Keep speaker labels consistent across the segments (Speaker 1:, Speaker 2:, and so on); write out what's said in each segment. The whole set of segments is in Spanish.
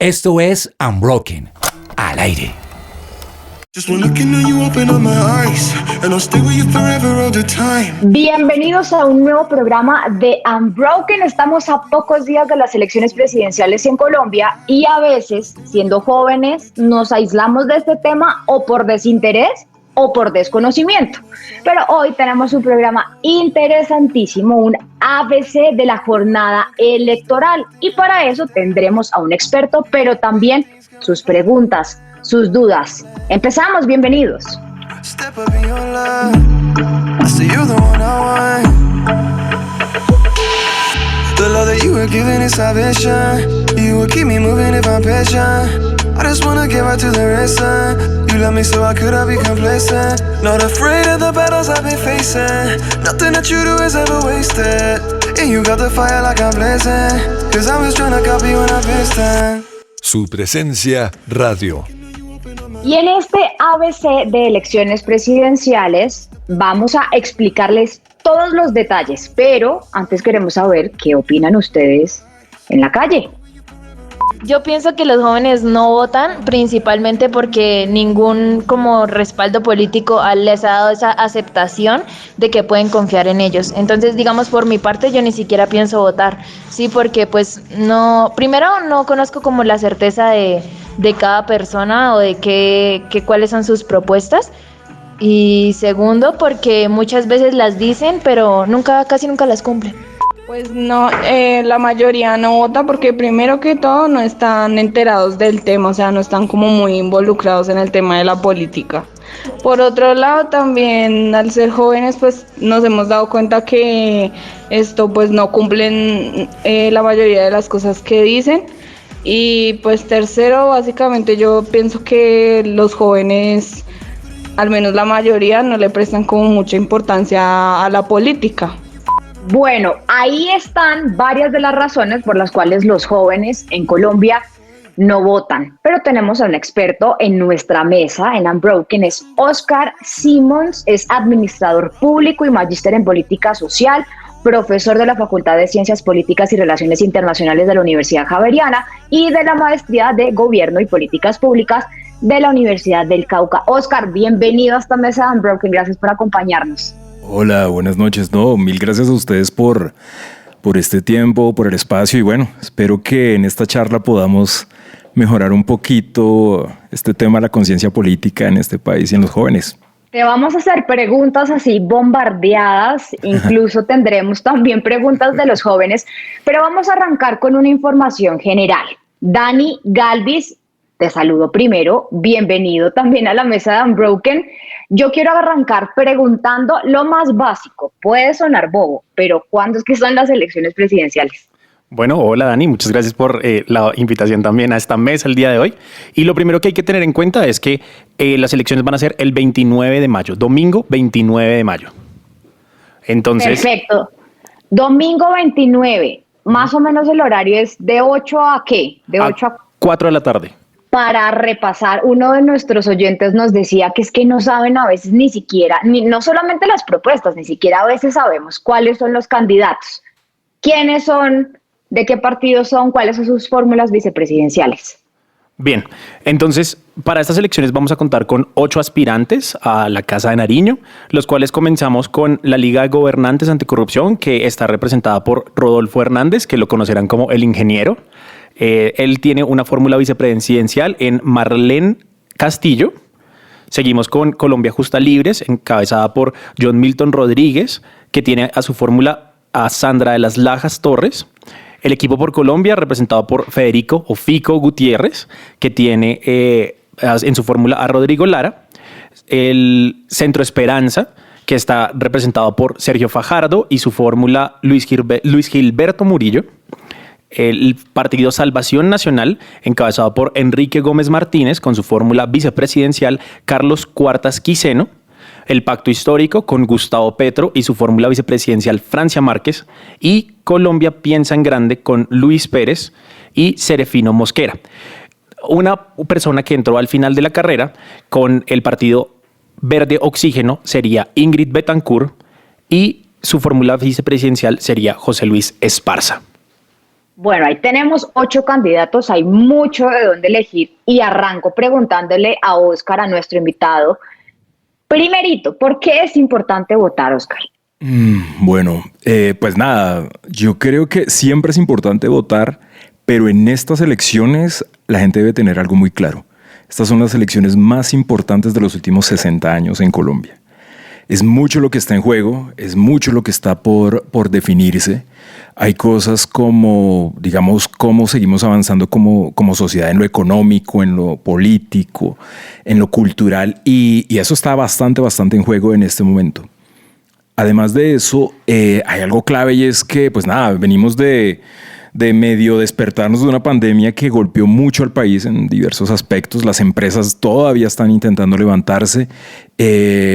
Speaker 1: Esto es Unbroken, al aire.
Speaker 2: Bienvenidos a un nuevo programa de Unbroken. Estamos a pocos días de las elecciones presidenciales en Colombia y a veces, siendo jóvenes, nos aislamos de este tema o por desinterés o por desconocimiento. Pero hoy tenemos un programa interesantísimo, un ABC de la jornada electoral, y para eso tendremos a un experto, pero también sus preguntas, sus dudas. Empezamos, bienvenidos. The love that you were giving is salvation. You will keep me moving if I'm patient. I just wanna get right to the racing. You love me so I could have be complacent. Not afraid of the battles I've been facing. Nothing that you do is ever wasted. And you got the fire like I'm blazing. Cause I was trying to copy when I faced.
Speaker 3: Su presencia radio.
Speaker 2: Y en este ABC de elecciones presidenciales vamos a explicarles todos los detalles, pero antes queremos saber qué opinan ustedes en la calle.
Speaker 4: Yo pienso que los jóvenes no votan principalmente porque ningún como respaldo político les ha dado esa aceptación de que pueden confiar en ellos. Entonces, digamos, por mi parte, yo ni siquiera pienso votar, sí, porque pues no, primero no conozco como la certeza de cada persona o de cuáles son sus propuestas. Y segundo, porque muchas veces las dicen, pero casi nunca las cumplen.
Speaker 5: Pues no, la mayoría no vota porque primero que todo no están enterados del tema, o sea, no están como muy involucrados en el tema de la política. Por otro lado, también al ser jóvenes, pues nos hemos dado cuenta que esto pues no cumplen la mayoría de las cosas que dicen. Y pues tercero, básicamente yo pienso que los jóvenes, al menos la mayoría, no le prestan como mucha importancia a la política.
Speaker 2: Bueno, ahí están varias de las razones por las cuales los jóvenes en Colombia no votan. Pero tenemos a un experto en nuestra mesa, en Unbroken, es Oscar Simons, es administrador público y magíster en política social, profesor de la Facultad de Ciencias Políticas y Relaciones Internacionales de la Universidad Javeriana y de la Maestría de Gobierno y Políticas Públicas de la Universidad del Cauca. Oscar, bienvenido a esta mesa de Unbroken, gracias por acompañarnos.
Speaker 6: Hola, buenas noches. Mil gracias a ustedes por este tiempo, por el espacio y bueno, espero que en esta charla podamos mejorar un poquito este tema de la conciencia política en este país y en los jóvenes.
Speaker 2: Te vamos a hacer preguntas así bombardeadas, incluso tendremos también preguntas de los jóvenes, pero vamos a arrancar con una información general. Dani Galvis, te saludo primero, bienvenido también a la mesa de Unbroken. Yo quiero arrancar preguntando lo más básico, puede sonar bobo, pero ¿cuándo es que son las elecciones presidenciales?
Speaker 7: Bueno, hola Dani, muchas gracias por la invitación también a esta mesa el día de hoy. Y lo primero que hay que tener en cuenta es que las elecciones van a ser el 29 de mayo, domingo 29 de mayo. Entonces,
Speaker 2: perfecto, domingo 29, más o menos el horario es de 8 a ¿qué? De 8 a
Speaker 7: 4 de la tarde.
Speaker 2: Para repasar, uno de nuestros oyentes nos decía que es que no saben a veces ni siquiera, no solamente las propuestas, ni siquiera a veces sabemos cuáles son los candidatos, quiénes son, de qué partidos son, cuáles son sus fórmulas vicepresidenciales.
Speaker 7: Bien, entonces para estas elecciones vamos a contar con 8 aspirantes a la Casa de Nariño, los cuales comenzamos con la Liga de Gobernantes Anticorrupción, que está representada por Rodolfo Hernández, que lo conocerán como el ingeniero. Él tiene una fórmula vicepresidencial en Marlene Castillo. Seguimos con Colombia Justa Libres, encabezada por John Milton Rodríguez, que tiene a su fórmula a Sandra de las Lajas Torres. El equipo por Colombia, representado por Federico o Fico Gutiérrez, que tiene en su fórmula a Rodrigo Lara. El Centro Esperanza, que está representado por Sergio Fajardo y su fórmula Luis Gilberto Murillo. El Partido Salvación Nacional, encabezado por Enrique Gómez Martínez, con su fórmula vicepresidencial Carlos Cuartas Quiseno. El Pacto Histórico, con Gustavo Petro y su fórmula vicepresidencial Francia Márquez. Y Colombia Piensa en Grande, con Luis Pérez y Serefino Mosquera. Una persona que entró al final de la carrera con el Partido Verde Oxígeno sería Ingrid Betancourt y su fórmula vicepresidencial sería José Luis Esparza.
Speaker 2: Bueno, ahí tenemos 8 candidatos, hay mucho de dónde elegir y arranco preguntándole a Oscar, a nuestro invitado. Primerito, ¿por qué es importante votar, Oscar?
Speaker 6: Bueno, pues nada, yo creo que siempre es importante votar, pero en estas elecciones la gente debe tener algo muy claro. Estas son las elecciones más importantes de los últimos 60 años en Colombia. Es mucho lo que está en juego, es mucho lo que está por definirse. Hay cosas como, digamos, cómo seguimos avanzando como sociedad en lo económico, en lo político, en lo cultural, y eso está bastante en juego en este momento. Además de eso, hay algo clave y es que, pues nada, venimos de medio despertarnos de una pandemia que golpeó mucho al país en diversos aspectos. Las empresas todavía están intentando levantarse.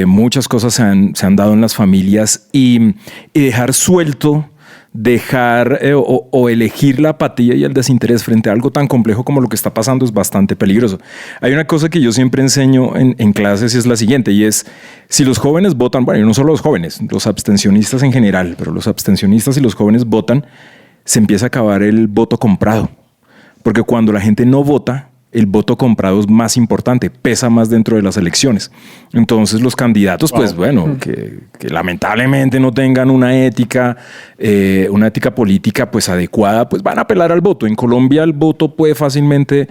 Speaker 6: Muchas cosas se han dado en las familias y dejar suelto, o elegir la apatía y el desinterés frente a algo tan complejo como lo que está pasando es bastante peligroso. Hay una cosa que yo siempre enseño en clases y es la siguiente, y es, si los jóvenes votan, bueno, y no solo los jóvenes, los abstencionistas en general, pero los abstencionistas y los jóvenes votan, se empieza a acabar el voto comprado. Porque cuando la gente no vota, el voto comprado es más importante, pesa más dentro de las elecciones. Entonces los candidatos, pues bueno, que lamentablemente no tengan una ética política pues adecuada, pues van a apelar al voto. En Colombia el voto puede fácilmente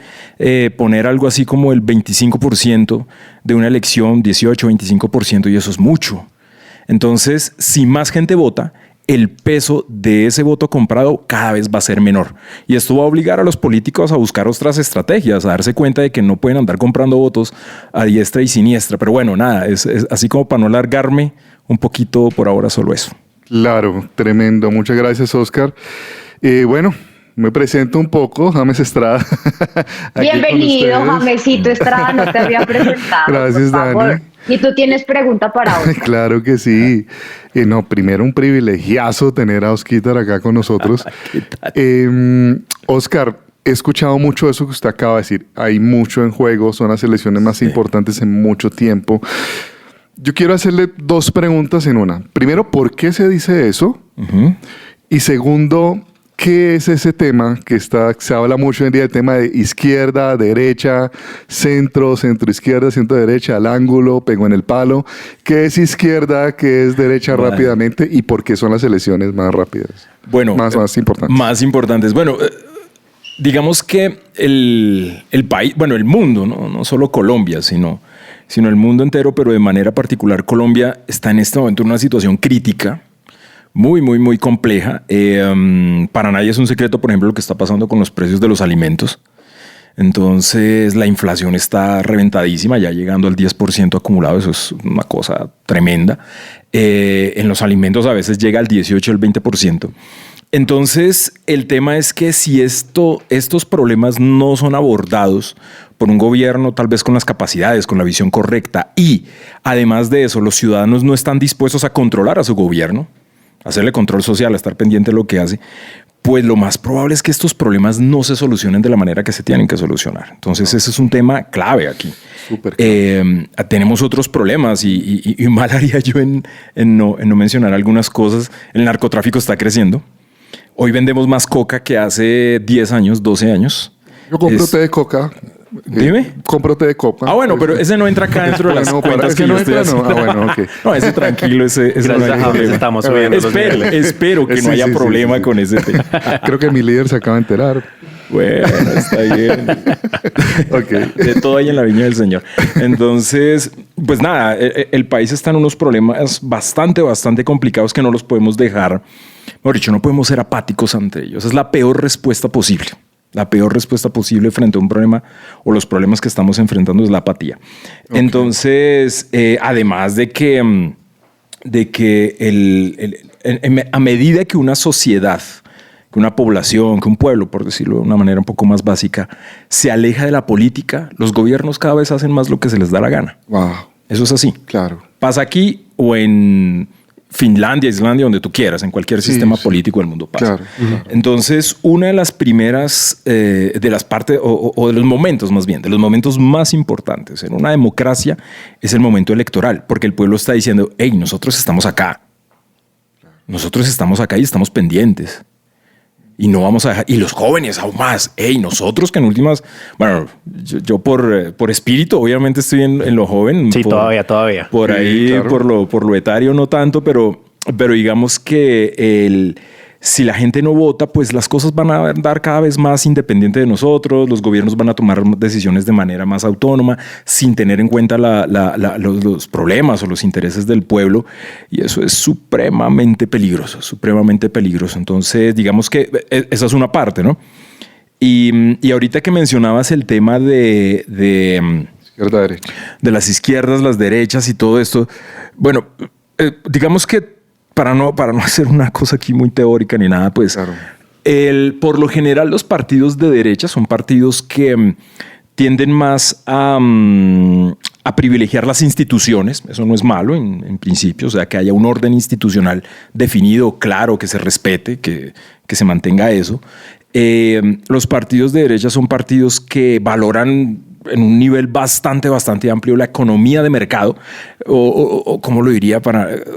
Speaker 6: poner algo así como el 25% de una elección, 18, 25%, y eso es mucho. Entonces, si más gente vota, el peso de ese voto comprado cada vez va a ser menor. Y esto va a obligar a los políticos a buscar otras estrategias, a darse cuenta de que no pueden andar comprando votos a diestra y siniestra. Pero bueno, nada, es así como para no alargarme un poquito por ahora, solo eso.
Speaker 8: Claro, tremendo. Muchas gracias, Oscar. Bueno, me presento un poco, James Estrada.
Speaker 2: Bienvenido, Jamesito Estrada, no te había presentado.
Speaker 8: Gracias, Dani.
Speaker 2: Y tú tienes pregunta para Oscar.
Speaker 8: Claro que sí. No, primero un privilegiazo tener a Osquitar acá con nosotros. Oscar, he escuchado mucho eso que usted acaba de decir. Hay mucho en juego, son las elecciones más importantes en mucho tiempo. Yo quiero hacerle 2 preguntas en una. Primero, ¿por qué se dice eso? Y segundo, ¿qué es ese tema que se habla mucho hoy en día, el tema de izquierda, derecha, centro, centro-izquierda, centro-derecha, al ángulo, pegó en el palo? ¿Qué es izquierda, qué es derecha rápidamente y por qué son las elecciones más rápidas?
Speaker 6: Bueno,
Speaker 8: más importantes.
Speaker 6: Más importantes. Bueno, digamos que el país, bueno, el mundo, no solo Colombia, sino el mundo entero, pero de manera particular Colombia está en este momento en una situación crítica, muy compleja. Para nadie es un secreto, por ejemplo, lo que está pasando con los precios de los alimentos. Entonces, la inflación está reventadísima, ya llegando al 10% acumulado. Eso es una cosa tremenda. En los alimentos a veces llega al 18, al 20%. Entonces, el tema es que si estos problemas no son abordados por un gobierno tal vez con las capacidades, con la visión correcta, y además de eso, los ciudadanos no están dispuestos a controlar a su gobierno, hacerle control social, a estar pendiente de lo que hace, pues lo más probable es que estos problemas no se solucionen de la manera que se tienen que solucionar. Entonces ese es un tema clave aquí.
Speaker 8: Súper clave.
Speaker 6: Tenemos otros problemas y mal haría yo en no mencionar algunas cosas. El narcotráfico está creciendo. Hoy vendemos más coca que hace 10 años, 12 años.
Speaker 8: Yo compro té de coca.
Speaker 6: Dime.
Speaker 8: Compro té de coca.
Speaker 6: Bueno, pero ese no entra acá dentro de las cuentas que yo estoy haciendo.
Speaker 8: Bueno, ok.
Speaker 6: No, ese tranquilo, ese no hay problema.
Speaker 7: Estamos subiendo
Speaker 6: Espero que no haya problema con ese tema.
Speaker 8: Creo que mi líder se acaba de enterar.
Speaker 6: Bueno, está bien.
Speaker 8: Okay.
Speaker 6: De todo hay en la viña del Señor. Entonces, pues nada, el país está en unos problemas bastante complicados que no los podemos dejar. Mejor dicho, no podemos ser apáticos ante ellos. Es la peor respuesta posible. La peor respuesta posible frente a un problema o los problemas que estamos enfrentando es la apatía. Okay. Entonces, además de que a medida que una sociedad, que una población, que un pueblo, por decirlo de una manera un poco más básica, se aleja de la política, los gobiernos cada vez hacen más lo que se les da la gana.
Speaker 8: Wow.
Speaker 6: Eso es así.
Speaker 8: Claro.
Speaker 6: Pasa aquí o en Finlandia, Islandia, donde tú quieras, en cualquier sistema político del mundo pasa.
Speaker 8: Claro.
Speaker 6: Entonces, una de las primeras, de las partes, o de los momentos más bien, de los momentos más importantes en una democracia es el momento electoral, porque el pueblo está diciendo, hey, nosotros estamos acá. Nosotros estamos acá y estamos pendientes. Y no vamos a dejar, y los jóvenes aún más, nosotros que en últimas, bueno, yo por espíritu obviamente estoy en lo joven.
Speaker 7: Sí, todavía.
Speaker 6: Por
Speaker 8: Sí,
Speaker 6: ahí,
Speaker 8: claro.
Speaker 6: por lo etario no tanto, pero digamos que si la gente no vota, pues las cosas van a andar cada vez más independiente de nosotros, los gobiernos van a tomar decisiones de manera más autónoma, sin tener en cuenta los problemas o los intereses del pueblo, y eso es supremamente peligroso, supremamente peligroso. Entonces, digamos que esa es una parte, ¿no? Y ahorita que mencionabas el tema de
Speaker 8: Izquierda, derecha.
Speaker 6: de las izquierdas, las derechas y todo esto, bueno, digamos que para no hacer una cosa aquí muy teórica ni nada, pues
Speaker 8: Claro.
Speaker 6: por lo general los partidos de derecha son partidos que tienden más a privilegiar las instituciones. Eso no es malo en principio, o sea, que haya un orden institucional definido, claro, que se respete, que se mantenga eso. Los partidos de derecha son partidos que valoran en un nivel bastante amplio la economía de mercado, o ¿cómo lo diría?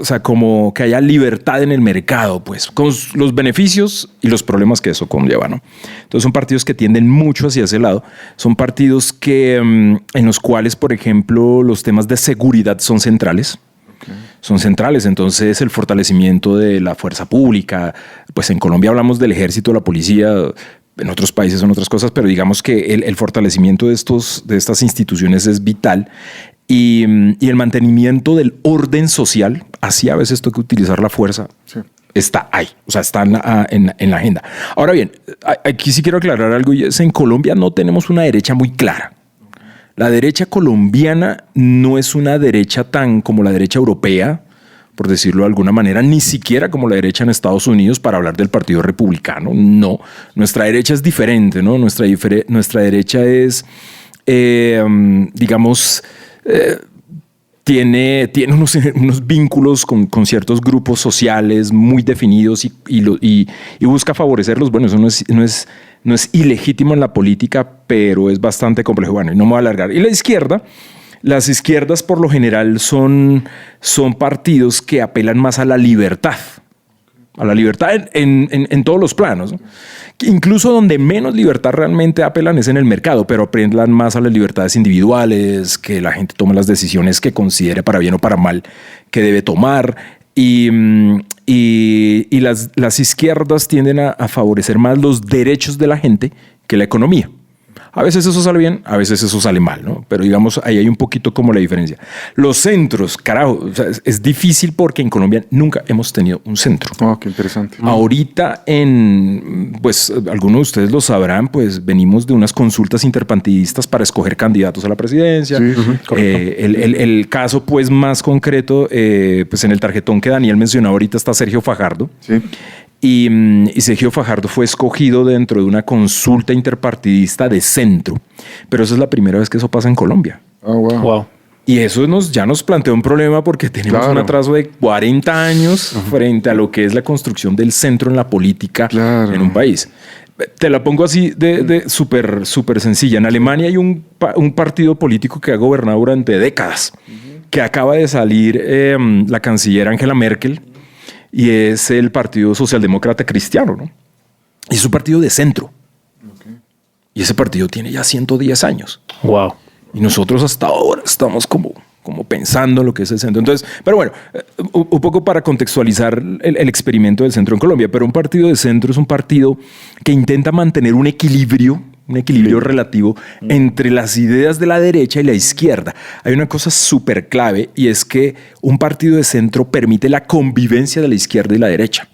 Speaker 6: O sea, como que haya libertad en el mercado, pues, con los beneficios y los problemas que eso conlleva, ¿no? Entonces son partidos que tienden mucho hacia ese lado. Son partidos que, en los cuales, por ejemplo, los temas de seguridad son centrales. Son centrales, entonces el fortalecimiento de la fuerza pública, pues en Colombia hablamos del ejército, la policía, en otros países son otras cosas, pero digamos que el fortalecimiento de estas instituciones es vital, y el mantenimiento del orden social, así a veces toca utilizar la fuerza,
Speaker 8: Sí.
Speaker 6: está ahí, o sea, está en la agenda. Ahora bien, aquí sí quiero aclarar algo, y es: en Colombia no tenemos una derecha muy clara. La derecha colombiana no es una derecha tan como la derecha europea, por decirlo de alguna manera, ni siquiera como la derecha en Estados Unidos, para hablar del Partido Republicano. No, nuestra derecha es diferente, ¿no? Nuestra derecha es, digamos, tiene unos vínculos con ciertos grupos sociales muy definidos y busca favorecerlos. Bueno, eso no es ilegítimo en la política, pero es bastante complejo. Bueno, y no me voy a alargar. Y la izquierda. Las izquierdas por lo general son partidos que apelan más a la libertad en todos los planos, ¿no? Incluso donde menos libertad realmente apelan es en el mercado, pero apelan más a las libertades individuales, que la gente tome las decisiones que considere para bien o para mal que debe tomar. Y las izquierdas tienden a favorecer más los derechos de la gente que la economía. A veces eso sale bien, a veces eso sale mal, ¿no? Pero digamos, ahí hay un poquito como la diferencia. Los centros, carajo, o sea, es difícil porque en Colombia nunca hemos tenido un centro.
Speaker 8: Oh, qué interesante.
Speaker 6: Ahorita, pues algunos de ustedes lo sabrán, pues venimos de unas consultas interpartidistas para escoger candidatos a la presidencia.
Speaker 8: Sí,
Speaker 6: El caso pues más concreto, pues en el tarjetón que Daniel mencionó ahorita está Sergio Fajardo.
Speaker 8: Sí.
Speaker 6: Y Sergio Fajardo fue escogido dentro de una consulta interpartidista de centro. Pero esa es la primera vez que eso pasa en Colombia.
Speaker 8: Oh, wow.
Speaker 7: Wow.
Speaker 6: Y eso ya nos plantea un problema porque tenemos
Speaker 8: Claro.
Speaker 6: un atraso de 40 años frente a lo que es la construcción del centro en la política
Speaker 8: Claro.
Speaker 6: en un país. Te la pongo así de súper sencilla. En Alemania hay un partido político que ha gobernado durante décadas, que acaba de salir la canciller Angela Merkel, y es el Partido Socialdemócrata Cristiano, ¿no? Y es un partido de centro. Y ese partido tiene ya 110 años.
Speaker 7: Wow.
Speaker 6: Y nosotros hasta ahora estamos como pensando en lo que es el centro. Entonces, pero bueno, un poco para contextualizar el experimento del centro en Colombia, pero un partido de centro es un partido que intenta mantener un equilibrio relativo entre las ideas de la derecha y la izquierda. Hay una cosa súper clave, y es que un partido de centro permite la convivencia de la izquierda y la derecha.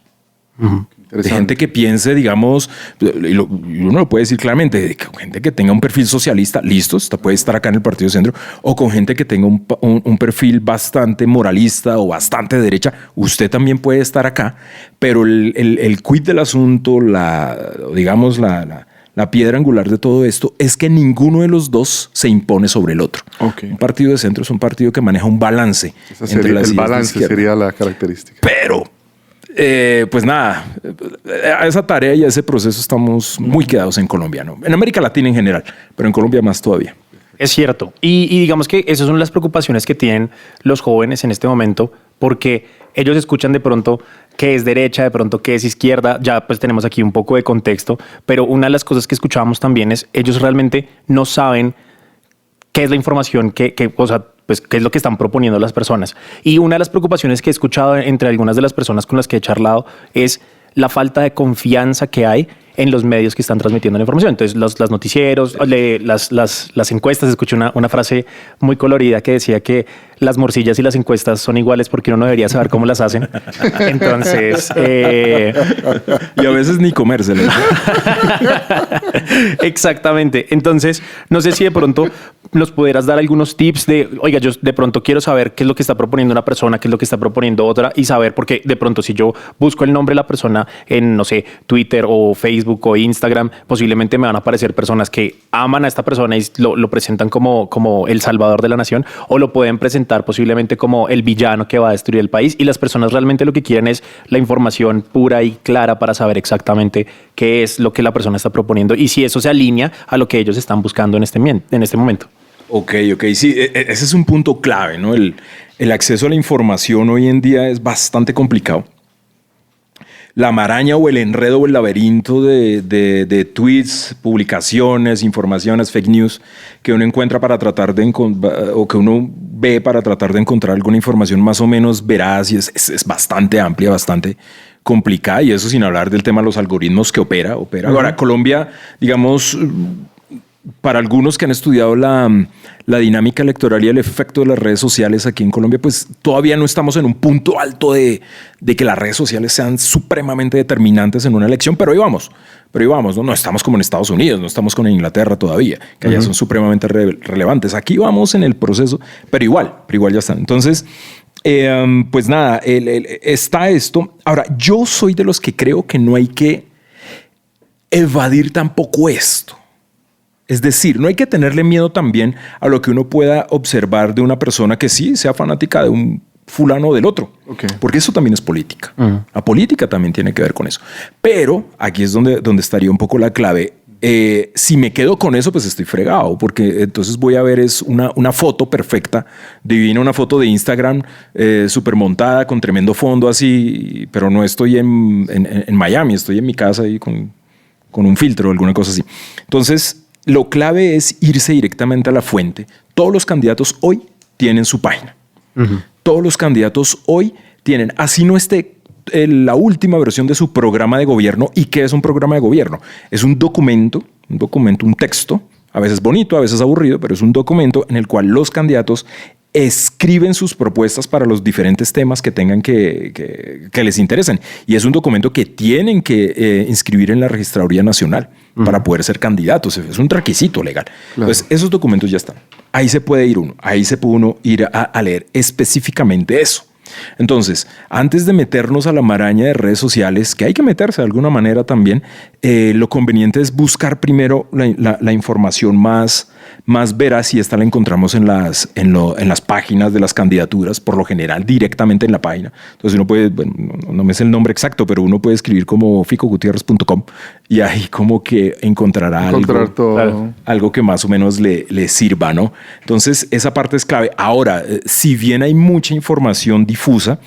Speaker 6: De gente que piense, digamos, y uno lo puede decir claramente, de gente que tenga un perfil socialista, listo, puede estar acá en el partido de centro, o con gente que tenga un perfil bastante moralista o bastante de derecha, usted también puede estar acá, pero el quid del asunto, digamos, la piedra angular de todo esto es que ninguno de los dos se impone sobre el otro.
Speaker 8: Okay.
Speaker 6: Un partido de centro es un partido que maneja un balance.
Speaker 8: El balance sería la característica.
Speaker 6: Pero, pues nada, a esa tarea y a ese proceso estamos muy quedados en Colombia, ¿no? En América Latina en general, pero en Colombia más todavía.
Speaker 7: Es cierto. Y digamos que esas son las preocupaciones que tienen los jóvenes en este momento, porque ellos escuchan de pronto qué es derecha, de pronto qué es izquierda, ya pues tenemos aquí un poco de contexto, pero una de las cosas que escuchábamos también es ellos realmente no saben qué es la información o sea, pues qué es lo que están proponiendo las personas. Y una de las preocupaciones que he escuchado entre algunas de las personas con las que he charlado es la falta de confianza que hay en los medios que están transmitiendo la información. Entonces, los noticieros, las encuestas, escuché una frase muy colorida que decía que las morcillas y las encuestas son iguales porque uno no debería saber cómo las hacen. Entonces...
Speaker 6: y a veces ni comérselas.
Speaker 7: Exactamente. Entonces, no sé si de pronto nos pudieras dar algunos tips de, oiga, yo de pronto quiero saber qué es lo que está proponiendo una persona, qué es lo que está proponiendo otra, y saber, porque de pronto si yo busco el nombre de la persona en, no sé, Twitter o Facebook o Instagram, posiblemente me van a aparecer personas que aman a esta persona y lo presentan como el salvador de la nación, o lo pueden presentar posiblemente como el villano que va a destruir el país, y las personas realmente lo que quieren es la información pura y clara para saber exactamente qué es lo que la persona está proponiendo y si eso se alinea a lo que ellos están buscando en este momento.
Speaker 6: Ok, sí, ese es un punto clave, ¿no? El acceso a la información hoy en día es bastante complicado. La maraña o el enredo o el laberinto de tweets, publicaciones, informaciones, fake news que uno encuentra para tratar o que uno ve para tratar de encontrar alguna información más o menos veraz y es bastante amplia, bastante complicada, y eso sin hablar del tema de los algoritmos que opera. Ahora, Colombia, digamos, para algunos que han estudiado la dinámica electoral y el efecto de las redes sociales aquí en Colombia, pues todavía no estamos en un punto alto de que las redes sociales sean supremamente determinantes en una elección, pero ahí vamos, ¿no? No estamos como en Estados Unidos, no estamos como en Inglaterra todavía, que allá son supremamente relevantes. Aquí vamos en el proceso, pero igual ya están. Entonces, pues nada, está esto. Ahora, yo soy de los que creo que no hay que evadir tampoco esto. Es decir, no hay que tenerle miedo también a lo que uno pueda observar de una persona que sí sea fanática de un fulano o del otro, porque eso también es política. La política también tiene que ver con eso. Pero aquí es donde estaría un poco la clave. Si me quedo con eso, pues estoy fregado, porque entonces voy a ver es una foto perfecta, divina, una foto de Instagram súper montada, con tremendo fondo así, pero no estoy en Miami, estoy en mi casa ahí con un filtro o alguna cosa así. Entonces, lo clave es irse directamente a la fuente. Todos los candidatos hoy tienen su página. Todos los candidatos hoy tienen, así no esté la última versión de su programa de gobierno. ¿Y qué es un programa de gobierno? Es un documento, un texto, a veces bonito, a veces aburrido, pero es un documento en el cual los candidatos escriben sus propuestas para los diferentes temas que tengan que les interesen. Y es un documento que tienen que inscribir en la Registraduría Nacional para poder ser candidatos. Es un requisito legal. Claro. Entonces, esos documentos ya están. Ahí se puede ir uno. Ahí se puede uno ir a leer específicamente eso. Entonces, antes de meternos a la maraña de redes sociales, que hay que meterse de alguna manera también, lo conveniente es buscar primero la información más veraz, y esta la encontramos en las páginas de las candidaturas, por lo general directamente en la página. Entonces uno puede, bueno, no me sé el nombre exacto, pero uno puede escribir como ficogutierrez.com y ahí como que encontrará algo que más o menos le sirva, ¿no? Entonces esa parte es clave. Ahora, si bien hay mucha información difusa,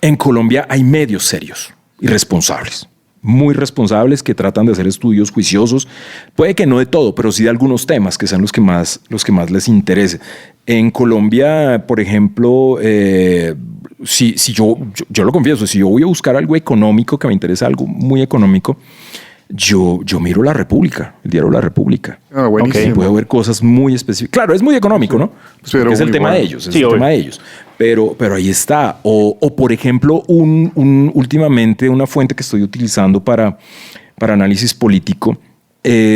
Speaker 6: en Colombia hay medios serios y responsables. Muy responsables, que tratan de hacer estudios juiciosos, puede que no de todo, pero sí de algunos temas que sean los que más les interese. En Colombia, por ejemplo, si yo lo confieso, si yo voy a buscar algo económico, que me interesa algo muy económico, yo miro La República, el diario La República.
Speaker 8: Buenísimo.
Speaker 6: Puedo ver cosas muy específicas. Claro, es muy económico, ¿no? Porque es el tema de ellos. Es el tema de ellos. Pero ahí está. O por ejemplo, últimamente una fuente que estoy utilizando para análisis político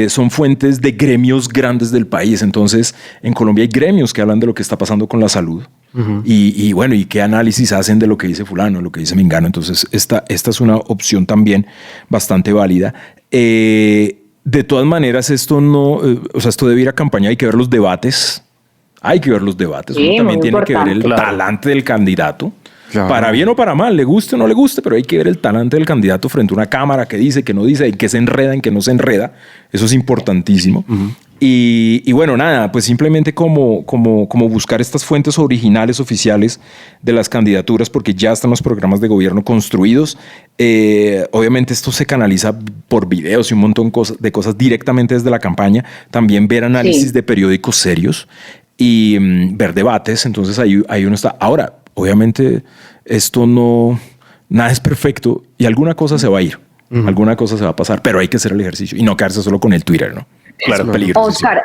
Speaker 6: son fuentes de gremios grandes del país. Entonces, en Colombia hay gremios que hablan de lo que está pasando con la salud. Y bueno, y qué análisis hacen de lo que dice fulano, lo que dice mengano. Entonces, esta es una opción también bastante válida. De todas maneras, esto debe ir a campaña. Hay que ver los debates.
Speaker 2: Sí,
Speaker 6: uno también tiene que ver el talante del candidato. Claro. Para bien o para mal, le guste o no le guste, pero hay que ver el talante del candidato frente a una cámara, que dice, que no dice, en qué se enreda, en qué no se enreda. Eso es importantísimo. Y bueno, nada, pues simplemente como buscar estas fuentes originales, oficiales de las candidaturas, porque ya están los programas de gobierno construidos. Obviamente esto se canaliza por videos y un montón de cosas directamente desde la campaña. También ver análisis de periódicos serios y ver debates. Entonces ahí uno está. Ahora, obviamente esto nada es perfecto y alguna cosa se va a ir. Alguna cosa se va a pasar, pero hay que hacer el ejercicio y no quedarse solo con el Twitter, ¿no? Claro, peligro.
Speaker 2: Oscar,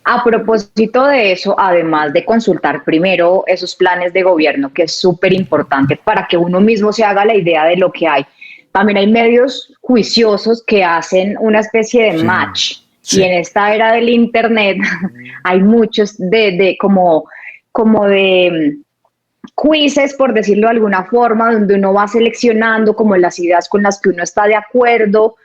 Speaker 2: a propósito de eso, además de consultar primero esos planes de gobierno, que es súper importante para que uno mismo se haga la idea de lo que hay, también hay medios juiciosos que hacen una especie de match. Sí. Y en esta era del internet hay muchos como de quizzes, por decirlo de alguna forma, donde uno va seleccionando como las ideas con las que uno está de acuerdo,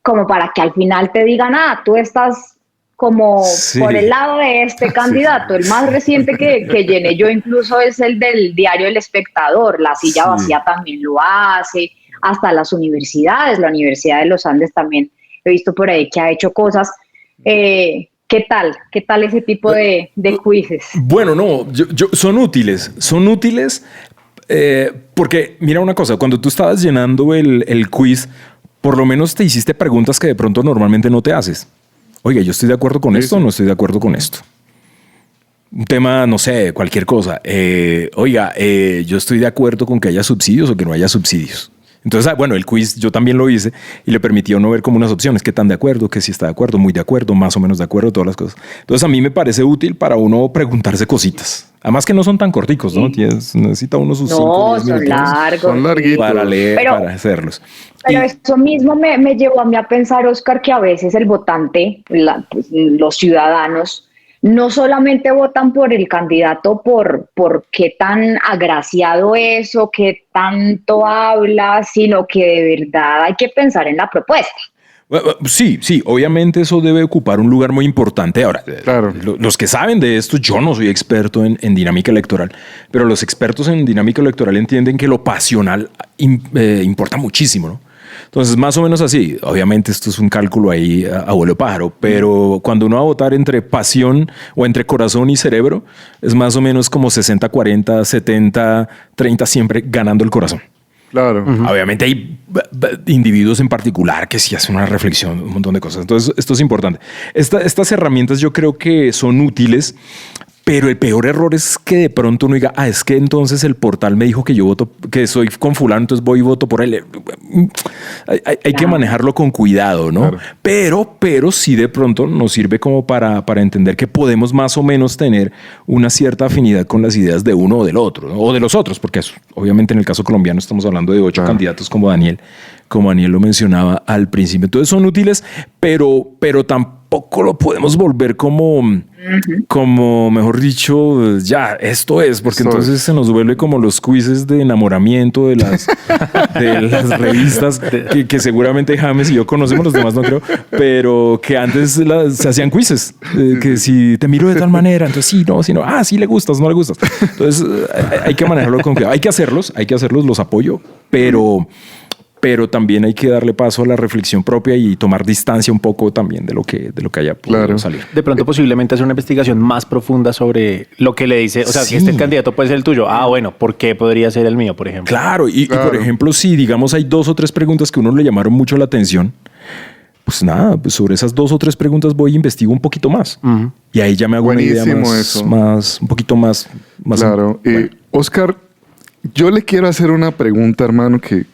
Speaker 2: como para que al final te digan, tú estás como por el lado de este candidato. El más reciente que llené yo incluso es el del diario El Espectador. La Silla Vacía también lo hace, hasta las universidades, la Universidad de los Andes también he visto por ahí que ha hecho cosas. ¿Qué tal? ¿Qué tal ese tipo de quizzes?
Speaker 6: Bueno, no, son útiles, porque mira una cosa, cuando tú estabas llenando el quiz, por lo menos te hiciste preguntas que de pronto normalmente no te haces. Oiga, yo estoy de acuerdo con esto o no estoy de acuerdo con esto. Un tema, no sé, cualquier cosa. Yo estoy de acuerdo con que haya subsidios o que no haya subsidios. Entonces, bueno, el quiz yo también lo hice y le permitió uno ver como unas opciones, qué tan de acuerdo, que si está de acuerdo, muy de acuerdo, más o menos de acuerdo, todas las cosas. Entonces, a mí me parece útil para uno preguntarse cositas. Además que no son tan corticos, ¿no? Necesita uno sus 5 o 10 minutos.
Speaker 2: Largos.
Speaker 8: Son larguitos.
Speaker 6: Para leer, para hacerlos.
Speaker 2: Pero eso mismo me llevó a mí a pensar, Oscar, que a veces el votante, los ciudadanos, no solamente votan por el candidato por qué tan agraciado es o qué tanto habla, sino que de verdad hay que pensar en la propuesta.
Speaker 6: Sí, obviamente eso debe ocupar un lugar muy importante. Ahora, claro, los que saben de esto, yo no soy experto en dinámica electoral, pero los expertos en dinámica electoral entienden que lo pasional importa muchísimo, ¿no? Entonces, más o menos así. Obviamente esto es un cálculo ahí a vuelo pájaro, pero cuando uno va a votar entre pasión o entre corazón y cerebro, es más o menos como 60-40, 70-30, siempre ganando el corazón.
Speaker 8: Claro.
Speaker 6: Obviamente hay individuos en particular que sí hacen una reflexión, un montón de cosas. Entonces, esto es importante. Estas herramientas yo creo que son útiles, pero el peor error es que de pronto uno diga, es que entonces el portal me dijo que yo voto, que soy con fulano, entonces voy y voto por él. Hay que manejarlo con cuidado, ¿no? Claro. Pero sí de pronto nos sirve como para entender que podemos más o menos tener una cierta afinidad con las ideas de uno o del otro, ¿no? O de los otros, porque obviamente en el caso colombiano estamos hablando de 8 candidatos como Daniel lo mencionaba al principio. Entonces son útiles, pero tampoco lo podemos volver como, mejor dicho, ya, esto es, porque entonces se nos vuelve como los quizzes de enamoramiento de las revistas que seguramente James y yo conocemos, los demás no creo, pero que antes se hacían quizzes, que si te miro de tal manera, entonces sí, no, sí le gustas, no le gustas. Entonces hay que manejarlo con cuidado. Hay que hacerlos, los apoyo, pero también hay que darle paso a la reflexión propia y tomar distancia un poco también de lo que haya podido salir.
Speaker 7: De pronto posiblemente hacer una investigación más profunda sobre lo que le dice, o sea, si este candidato puede ser el tuyo, bueno, ¿por qué podría ser el mío, por ejemplo?
Speaker 6: Claro, y por ejemplo, si digamos hay 2 o 3 preguntas que a uno le llamaron mucho la atención, pues nada, pues sobre esas 2 o 3 preguntas voy e investigo un poquito más. Y ahí ya me hago una idea un poquito más.
Speaker 8: Claro. Oscar, yo le quiero hacer una pregunta, hermano, que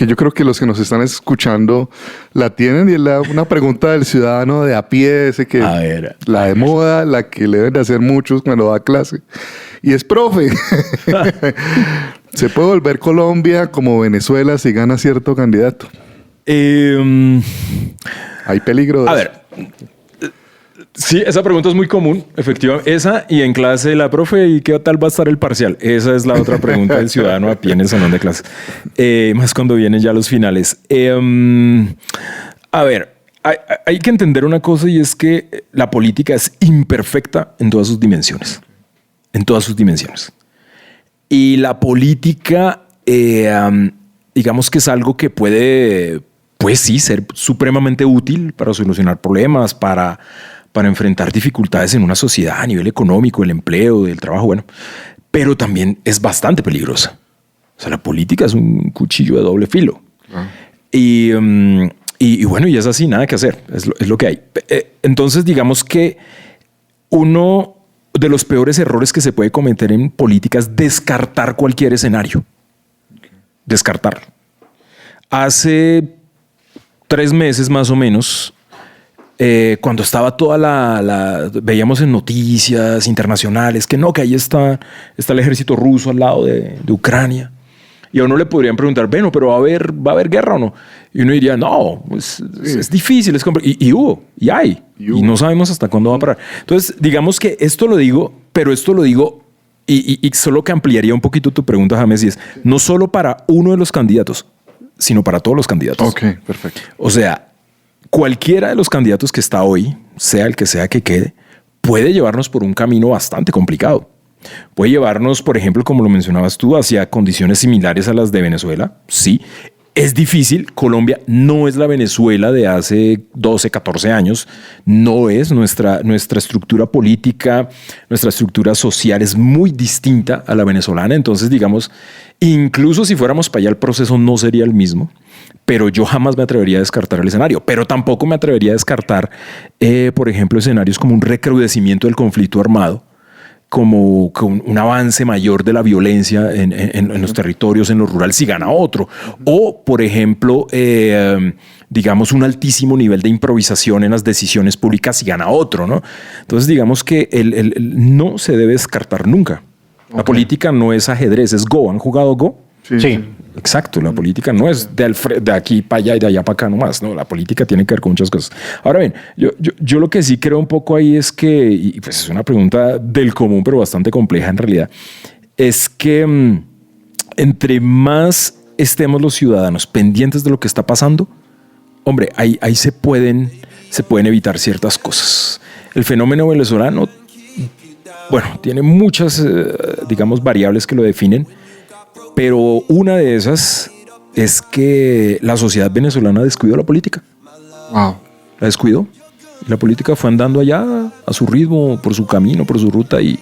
Speaker 8: yo creo que los que nos están escuchando la tienen, y es una pregunta del ciudadano de a pie, ese que la de moda, la que le deben de hacer muchos cuando da clase. Y es, profe, ¿se puede volver Colombia como Venezuela si gana cierto candidato? Hay peligro de eso.
Speaker 6: Sí, esa pregunta es muy común, efectivamente. Esa, y en clase la profe, ¿y qué tal va a estar el parcial? Esa es la otra pregunta del ciudadano a pie en el salón de clase. Más cuando vienen ya los finales. Hay que entender una cosa, y es que la política es imperfecta en todas sus dimensiones. Y la política, digamos que es algo que puede, pues sí, ser supremamente útil para solucionar problemas, para para enfrentar dificultades en una sociedad a nivel económico, el empleo, del trabajo, bueno, pero también es bastante peligrosa. O sea, la política es un cuchillo de doble filo. Y bueno, y es así, nada que hacer, es lo que hay. Entonces, digamos que uno de los peores errores que se puede cometer en política es descartar cualquier escenario. Descartarlo. Hace 3 meses más o menos, cuando estaba veíamos en noticias internacionales que no, que ahí está el ejército ruso al lado de Ucrania. Y a uno le podrían preguntar, bueno, pero ¿va a haber guerra o no? Y uno diría, no, pues es difícil, y hubo, y hay, y no sabemos hasta cuándo va a parar. Entonces, digamos que esto lo digo, y solo que ampliaría un poquito tu pregunta, James, y es no solo para uno de los candidatos, sino para todos los candidatos.
Speaker 8: Ok, perfecto.
Speaker 6: O sea, cualquiera de los candidatos que está hoy, sea el que sea que quede, puede llevarnos por un camino bastante complicado. Puede llevarnos, por ejemplo, como lo mencionabas tú, hacia condiciones similares a las de Venezuela. Sí, es difícil. Colombia no es la Venezuela de hace 12, 14 años. No es nuestra estructura política, nuestra estructura social es muy distinta a la venezolana. Entonces, digamos, incluso si fuéramos para allá, el proceso no sería el mismo. Pero yo jamás me atrevería a descartar el escenario. Pero tampoco me atrevería a descartar, por ejemplo, escenarios como un recrudecimiento del conflicto armado, como un avance mayor de la violencia en los territorios, en lo rural, si gana otro. O, por ejemplo, digamos, un altísimo nivel de improvisación en las decisiones públicas si gana otro, ¿no? Entonces, digamos que no se debe descartar nunca. La política no es ajedrez, es Go. ¿Han jugado Go?
Speaker 7: Sí.
Speaker 6: Exacto, la política no es de aquí para allá y de allá para acá nomás, no, la política tiene que ver con muchas cosas. Ahora bien, yo lo que sí creo un poco ahí es que, y pues es una pregunta del común pero bastante compleja en realidad, es que entre más estemos los ciudadanos pendientes de lo que está pasando, hombre, ahí se pueden evitar ciertas cosas. El fenómeno venezolano, bueno, tiene muchas, digamos, variables que lo definen, pero una de esas es que la sociedad venezolana descuidó la política.
Speaker 8: Wow.
Speaker 6: La descuidó. La política fue andando allá a su ritmo, por su camino, por su ruta y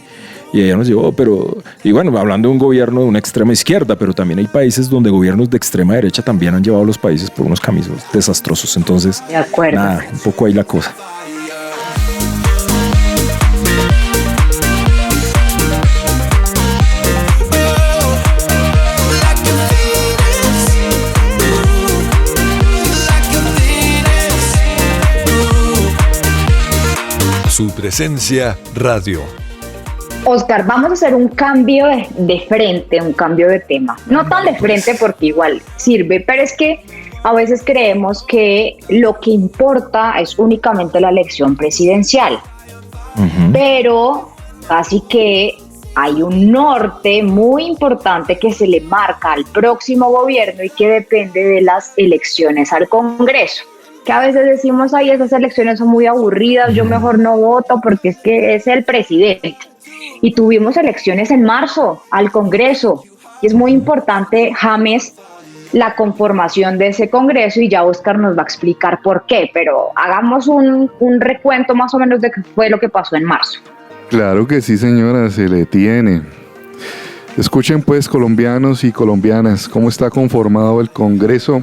Speaker 6: ella nos llevó. Y bueno, hablando de un gobierno de una extrema izquierda, pero también hay países donde gobiernos de extrema derecha también han llevado a los países por unos caminos desastrosos. Entonces,
Speaker 2: de acuerdo.
Speaker 6: Nada, un poco ahí la cosa.
Speaker 3: Su presencia radio.
Speaker 2: Oscar, vamos a hacer un cambio de frente, un cambio de tema. No tan de frente porque igual sirve, pero es que a veces creemos que lo que importa es únicamente la elección presidencial. Pero casi que hay un norte muy importante que se le marca al próximo gobierno y que depende de las elecciones al Congreso. Que a veces decimos, ay, esas elecciones son muy aburridas, yo mejor no voto porque es que es el presidente. Y tuvimos elecciones en marzo al Congreso. Y es muy importante, James, la conformación de ese Congreso y ya Oscar nos va a explicar por qué. Pero hagamos un recuento más o menos de qué fue lo que pasó en marzo.
Speaker 8: Claro que sí, señora, se le tiene. Escuchen pues, colombianos y colombianas, cómo está conformado el Congreso.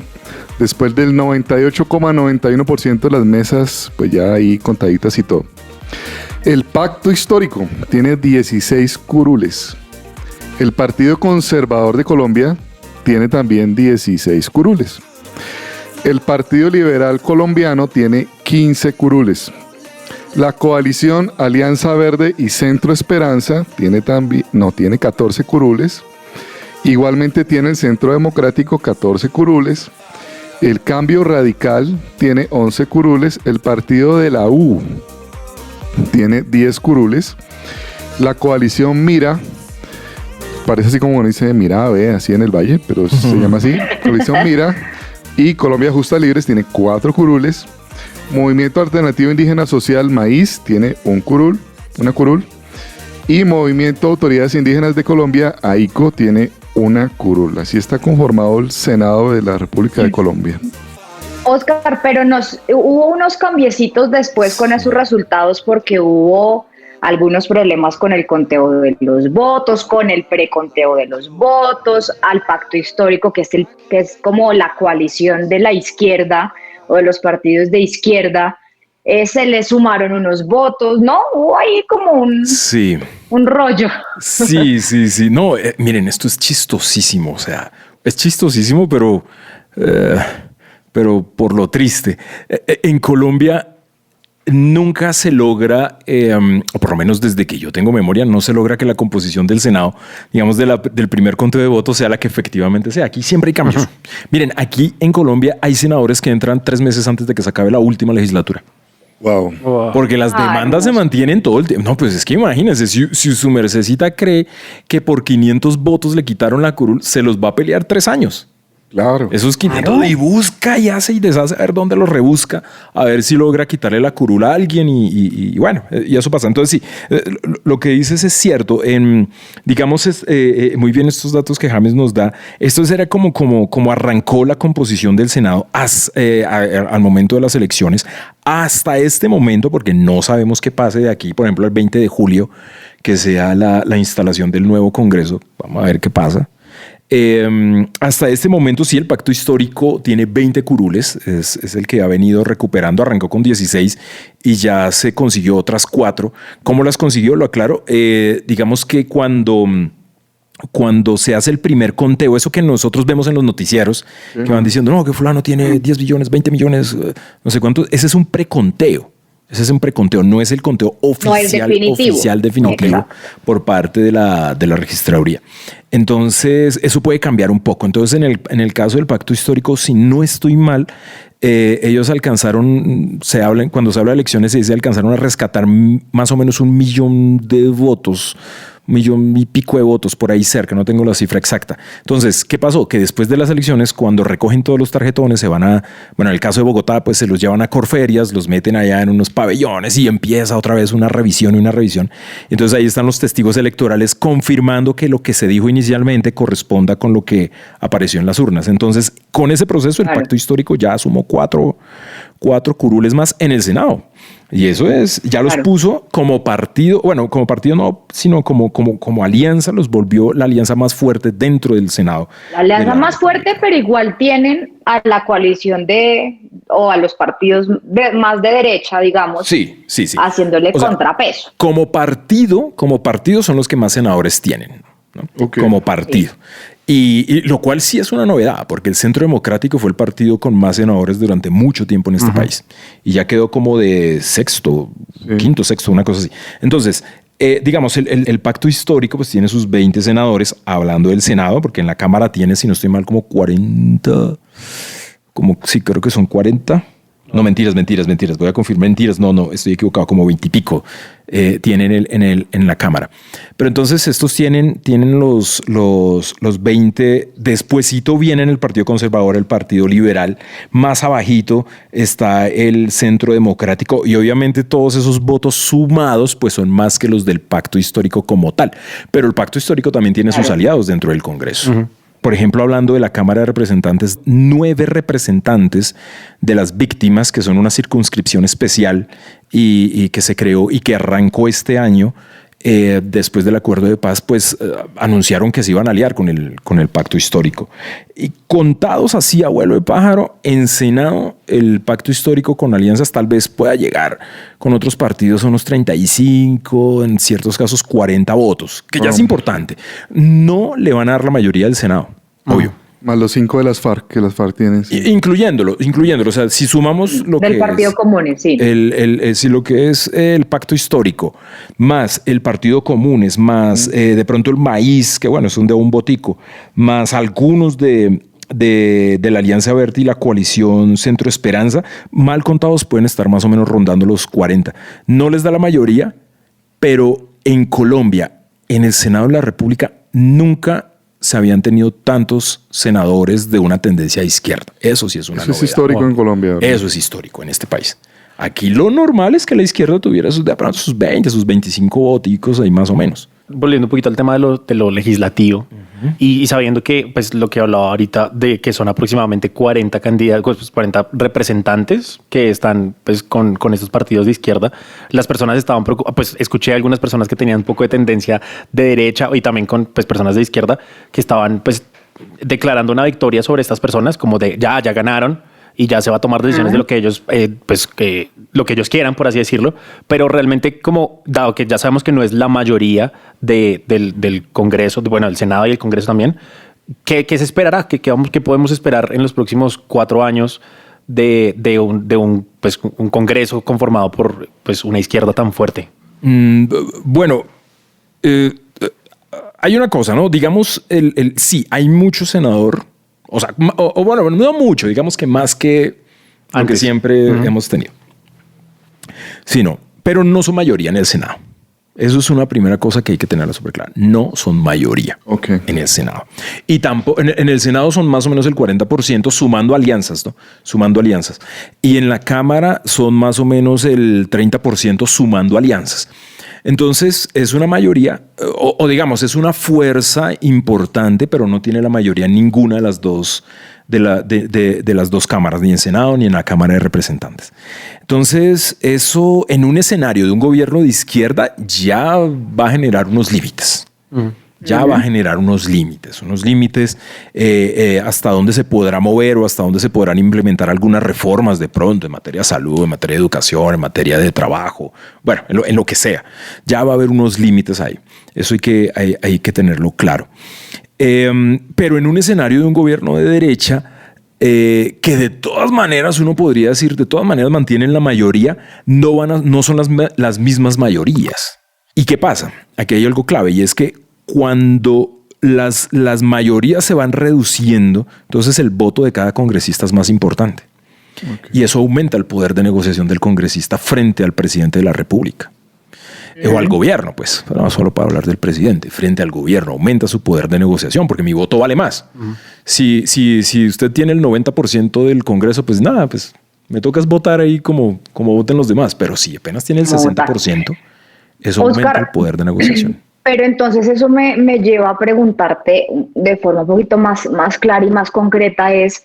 Speaker 8: Después del 98,91% de las mesas, pues ya ahí contaditas y todo. El Pacto Histórico tiene 16 curules. El Partido Conservador de Colombia tiene también 16 curules. El Partido Liberal Colombiano tiene 15 curules. La coalición Alianza Verde y Centro Esperanza tiene 14 curules. Igualmente tiene el Centro Democrático 14 curules. El Cambio Radical tiene 11 curules. El Partido de la U tiene 10 curules. La coalición Mira, parece así como dice Mira, así en el Valle, pero se llama así. Coalición Mira y Colombia Justa Libres tiene 4 curules. Movimiento Alternativo Indígena Social Maíz tiene una curul. Y Movimiento Autoridades Indígenas de Colombia, AICO, tiene una curul. Así está conformado el Senado de la República de Colombia.
Speaker 2: Oscar, pero hubo unos cambiecitos después con esos resultados porque hubo algunos problemas con el conteo de los votos, con el preconteo de los votos, al pacto histórico, que es como la coalición de la izquierda o de los partidos de izquierda. Se le sumaron unos votos, ¿no? Hubo ahí como un rollo.
Speaker 6: Sí. No, miren, esto es chistosísimo. O sea, es chistosísimo, pero por lo triste. En Colombia nunca se logra, o por lo menos desde que yo tengo memoria, no se logra que la composición del Senado, digamos, del primer conteo de votos sea la que efectivamente sea. Aquí siempre hay cambios. Miren, aquí en Colombia hay senadores que entran 3 meses antes de que se acabe la última legislatura.
Speaker 8: Wow.
Speaker 6: Porque las demandas se mantienen todo el tiempo. No, pues es que imagínense, si su mercecita cree que por 500 votos le quitaron la curul, se los va a pelear 3 años.
Speaker 8: Claro.
Speaker 6: Esos 500 y busca y hace y deshace, a ver dónde los rebusca, a ver si logra quitarle la curul a alguien y bueno, y eso pasa. Entonces sí, lo que dices es cierto. Digamos, muy bien estos datos que James nos da. Esto era como arrancó la composición del Senado al momento de las elecciones hasta este momento, porque no sabemos qué pase de aquí, por ejemplo, el 20 de julio, que sea la instalación del nuevo Congreso. Vamos a ver qué pasa. Hasta este momento sí, el pacto histórico tiene 20 curules, es el que ha venido recuperando, arrancó con 16 y ya se consiguió otras 4. ¿Cómo las consiguió? Lo aclaro. Digamos que cuando se hace el primer conteo, eso que nosotros vemos en los noticieros, que van diciendo, no, que fulano tiene 10 billones, 20 millones, no sé cuántos, ese es un preconteo. Ese es un preconteo, no es el conteo oficial, definitivo por parte de la registraduría. Entonces, eso puede cambiar un poco. Entonces, en el caso del pacto histórico, si no estoy mal, ellos alcanzaron, cuando se habla de elecciones, se dice alcanzaron a rescatar más o menos 1 millón de votos, 1 millón y pico de votos por ahí cerca, no tengo la cifra exacta. Entonces, ¿qué pasó? Que después de las elecciones, cuando recogen todos los tarjetones, bueno, en el caso de Bogotá, pues se los llevan a Corferias, los meten allá en unos pabellones y empieza otra vez una revisión. Entonces ahí están los testigos electorales confirmando que lo que se dijo inicialmente corresponda con lo que apareció en las urnas. Entonces, con ese proceso, el pacto histórico ya sumó 4 curules más en el Senado. Y eso ya los puso como partido, bueno, como partido no, sino como alianza, los volvió la alianza más fuerte dentro del Senado.
Speaker 2: La alianza más fuerte, pero igual tienen a la coalición o a los partidos más de derecha, digamos,
Speaker 6: sí.
Speaker 2: haciéndole contrapeso.
Speaker 6: Como partido son los que más senadores tienen, ¿no? Okay. Como partido. Sí. Y lo cual sí es una novedad, porque el Centro Democrático fue el partido con más senadores durante mucho tiempo en este país. Y ya quedó como de quinto, sexto, una cosa así. Entonces, digamos, el pacto histórico pues tiene sus 20 senadores, hablando del Senado, porque en la Cámara tiene, si no estoy mal, como 40, sí, creo que son 40. No, mentiras. Voy a confirmar mentiras. No, estoy equivocado. Como 20 y pico tienen en la Cámara. Pero entonces estos tienen los 20. Despuesito vienen el Partido Conservador, el Partido Liberal. Más abajito está el Centro Democrático. Y obviamente todos esos votos sumados pues son más que los del Pacto Histórico como tal. Pero el Pacto Histórico también tiene sus aliados dentro del Congreso. Por ejemplo, hablando de la Cámara de Representantes, 9 representantes de las víctimas, que son una circunscripción especial y que se creó y que arrancó este año, después del acuerdo de paz, pues anunciaron que se iban a aliar con el pacto histórico. Y contados así a vuelo de pájaro, en Senado el pacto histórico con alianzas tal vez pueda llegar con otros partidos a unos 35, en ciertos casos 40 votos, que ya es importante. No le van a dar la mayoría del Senado, obvio.
Speaker 8: Más los 5 de las FARC, que las FARC tienen. Sí.
Speaker 6: Incluyéndolo. O sea, si sumamos lo
Speaker 2: del Partido Comunes, sí.
Speaker 6: Si lo que es el pacto histórico, más el Partido Comunes, más de pronto el Maíz, que bueno, es de un botico, más algunos de la Alianza Verde y la coalición Centro Esperanza, mal contados pueden estar más o menos rondando los 40. No les da la mayoría, pero en Colombia, en el Senado de la República, nunca se habían tenido tantos senadores de una tendencia de izquierda. Eso sí es una novedad.
Speaker 8: Eso es histórico en Colombia, ¿verdad?
Speaker 6: Eso es histórico en este país. Aquí lo normal es que la izquierda tuviera sus 20, sus 25 voticos ahí más o menos.
Speaker 7: volviendo un poquito al tema de lo legislativo y sabiendo que, pues, lo que hablaba ahorita de que son aproximadamente 40 candidatos, pues, 40 representantes que están, pues, con estos partidos de izquierda, las personas estaban preocupadas. Pues escuché a algunas personas que tenían un poco de tendencia de derecha y también con, pues, personas de izquierda que estaban, pues, declarando una victoria sobre estas personas, como de ya ganaron y ya se va a tomar decisiones de lo que ellos, lo que ellos quieran, por así decirlo. Pero realmente, como dado que ya sabemos que no es la mayoría del Congreso, bueno, del Senado y el Congreso también, ¿qué se esperará? ¿Qué podemos esperar en los próximos 4 años de un Congreso conformado por, pues, una izquierda tan fuerte?
Speaker 6: Bueno, hay una cosa, ¿no? Digamos, sí, hay mucho senador, o sea, bueno, no mucho, digamos que más que lo que siempre hemos tenido. Sí, no, pero no son mayoría en el Senado. Eso es una primera cosa que hay que tenerla súper clara. No son mayoría en el Senado. Y tampoco en el Senado son más o menos el 40% sumando alianzas, ¿no? Sumando alianzas. Y en la Cámara son más o menos el 30% sumando alianzas. Entonces es una mayoría, o digamos, es una fuerza importante, pero no tiene la mayoría en ninguna de las dos, de las dos cámaras, ni en Senado ni en la Cámara de Representantes. Entonces, eso en un escenario de un gobierno de izquierda ya va a generar unos límites. Ya va a generar unos límites hasta dónde se podrá mover o hasta dónde se podrán implementar algunas reformas de pronto en materia de salud, en materia de educación, en materia de trabajo, bueno, en lo que sea. Ya va a haber unos límites ahí. Eso hay que tenerlo claro. Pero en un escenario de un gobierno de derecha, que de todas maneras uno podría decir, de todas maneras mantienen la mayoría, no son las mismas mayorías. ¿Y qué pasa? Aquí hay algo clave y es que cuando las mayorías se van reduciendo, entonces el voto de cada congresista es más importante. Y eso aumenta el poder de negociación del congresista frente al presidente de la República. O al gobierno, pues, no solo para hablar del presidente, frente al gobierno, aumenta su poder de negociación porque mi voto vale más. Si usted tiene el 90% del Congreso, pues nada, pues me toca votar ahí como voten los demás. Pero si apenas tiene el 60%, eso aumenta el poder de negociación.
Speaker 2: Pero entonces eso me lleva a preguntarte de forma un poquito más clara y más concreta es,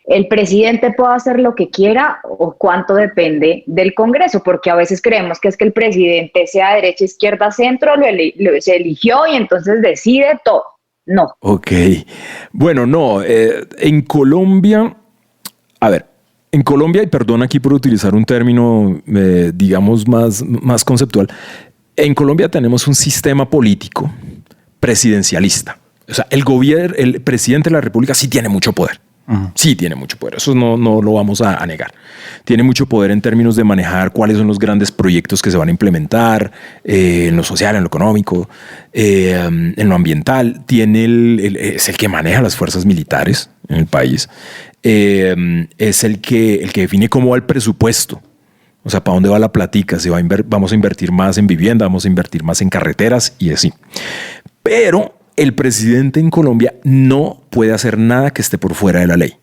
Speaker 2: ¿el presidente puede hacer lo que quiera o cuánto depende del Congreso? Porque a veces creemos que es que el presidente sea derecha, izquierda, centro, se eligió y entonces decide todo. No.
Speaker 6: Ok. Bueno, no. En Colombia, y perdón aquí por utilizar un término, digamos, más conceptual, en Colombia tenemos un sistema político presidencialista. O sea, el presidente de la República sí tiene mucho poder. Sí tiene mucho poder, eso no lo vamos a negar. Tiene mucho poder en términos de manejar cuáles son los grandes proyectos que se van a implementar en lo social, en lo económico, en lo ambiental. Es el que maneja las fuerzas militares en el país. Es el que define cómo va el presupuesto. O sea, ¿para dónde va la platica? Vamos a invertir más en vivienda, vamos a invertir más en carreteras y así. Pero el presidente en Colombia no puede hacer nada que esté por fuera de la ley.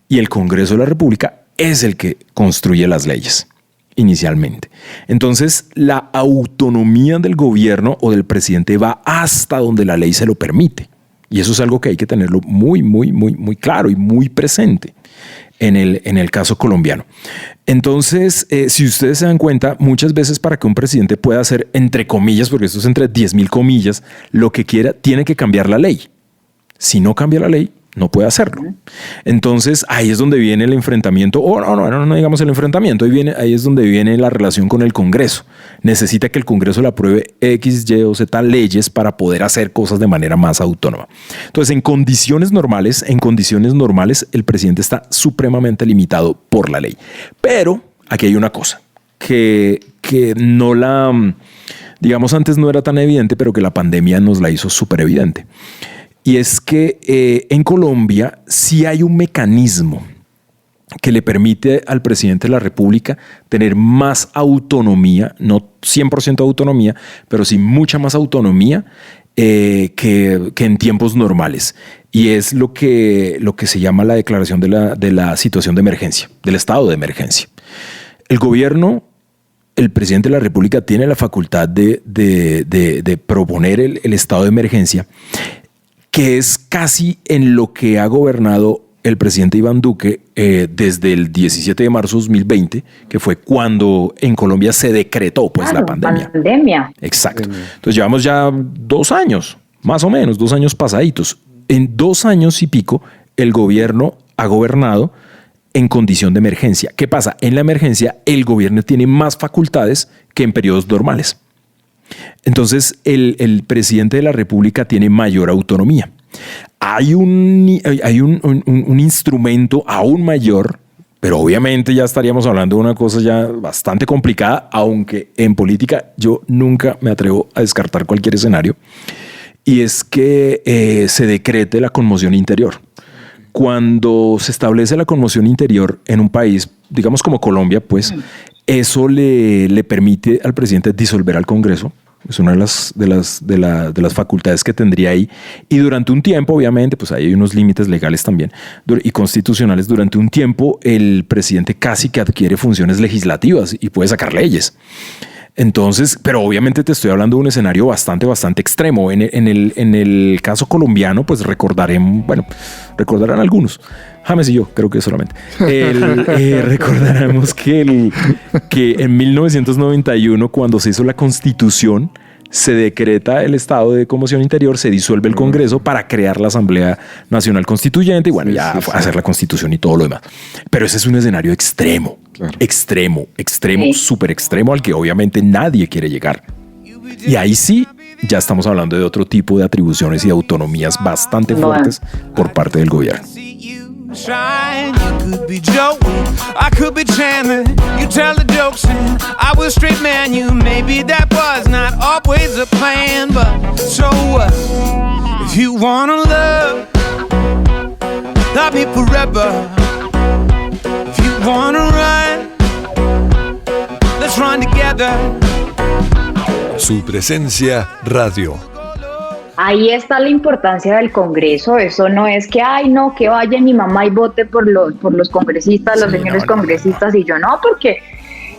Speaker 6: Y el Congreso de la República es el que construye las leyes inicialmente. Entonces, la autonomía del gobierno o del presidente va hasta donde la ley se lo permite. Y eso es algo que hay que tenerlo muy, muy, muy, muy claro y muy presente en el caso colombiano. Entonces, si ustedes se dan cuenta, muchas veces para que un presidente pueda hacer, entre comillas, porque esto es entre 10,000 comillas, lo que quiera, tiene que cambiar la ley. Si no cambia la ley, no puede hacerlo. Entonces, ahí es donde viene el enfrentamiento, no digamos el enfrentamiento, ahí es donde viene la relación con el Congreso. Necesita que el Congreso le apruebe X, Y o Z leyes para poder hacer cosas de manera más autónoma. Entonces, en condiciones normales, el presidente está supremamente limitado por la ley. Pero aquí hay una cosa que digamos, antes no era tan evidente, pero que la pandemia nos la hizo súper evidente. Y es que en Colombia sí hay un mecanismo que le permite al presidente de la República tener más autonomía, no 100% autonomía, pero sí mucha más autonomía que en tiempos normales. Y es lo que se llama la declaración de la situación de emergencia, del estado de emergencia. El gobierno el presidente de la República tiene la facultad de proponer el estado de emergencia, que es casi en lo que ha gobernado el presidente Iván Duque desde el 17 de marzo de 2020, que fue cuando en Colombia se decretó pues la pandemia. Exacto. Entonces llevamos ya 2 años, más o menos, 2 años pasaditos. En 2 años y pico, el gobierno ha gobernado en condición de emergencia. ¿Qué pasa? En la emergencia, el gobierno tiene más facultades que en periodos normales. Entonces, el presidente de la República tiene mayor autonomía. Hay un instrumento aún mayor, pero obviamente ya estaríamos hablando de una cosa ya bastante complicada, aunque en política yo nunca me atrevo a descartar cualquier escenario, y es que se decrete la conmoción interior. Cuando se establece la conmoción interior en un país, digamos como Colombia, pues eso le permite al presidente disolver al Congreso. Es una de las facultades que tendría ahí. Y durante un tiempo, obviamente, pues hay unos límites legales también y constitucionales. Durante un tiempo, el presidente casi que adquiere funciones legislativas y puede sacar leyes. Entonces, pero obviamente te estoy hablando de un escenario bastante extremo. En el caso colombiano, pues recordarán algunos. James y yo, creo que solamente. Recordaremos que en 1991, cuando se hizo la Constitución, se decreta el estado de conmoción interior, se disuelve el Congreso para crear la Asamblea Nacional Constituyente y bueno, hacer la Constitución y todo lo demás. Pero ese es un escenario extremo, súper extremo, al que obviamente nadie quiere llegar. Y ahí sí, ya estamos hablando de otro tipo de atribuciones y de autonomías bastante fuertes por parte del gobierno.
Speaker 9: Shine, you could be Joe, I could be Chandler. You tell the jokes and I will straight man you. Maybe that was not always a plan, but so what? If you wanna love me forever. If you wanna run, let's run together.
Speaker 3: Su presencia radio.
Speaker 2: Ahí está la importancia del Congreso. Eso no es que, que vaya mi mamá y vote por los congresistas, los señores congresistas, y yo no, porque,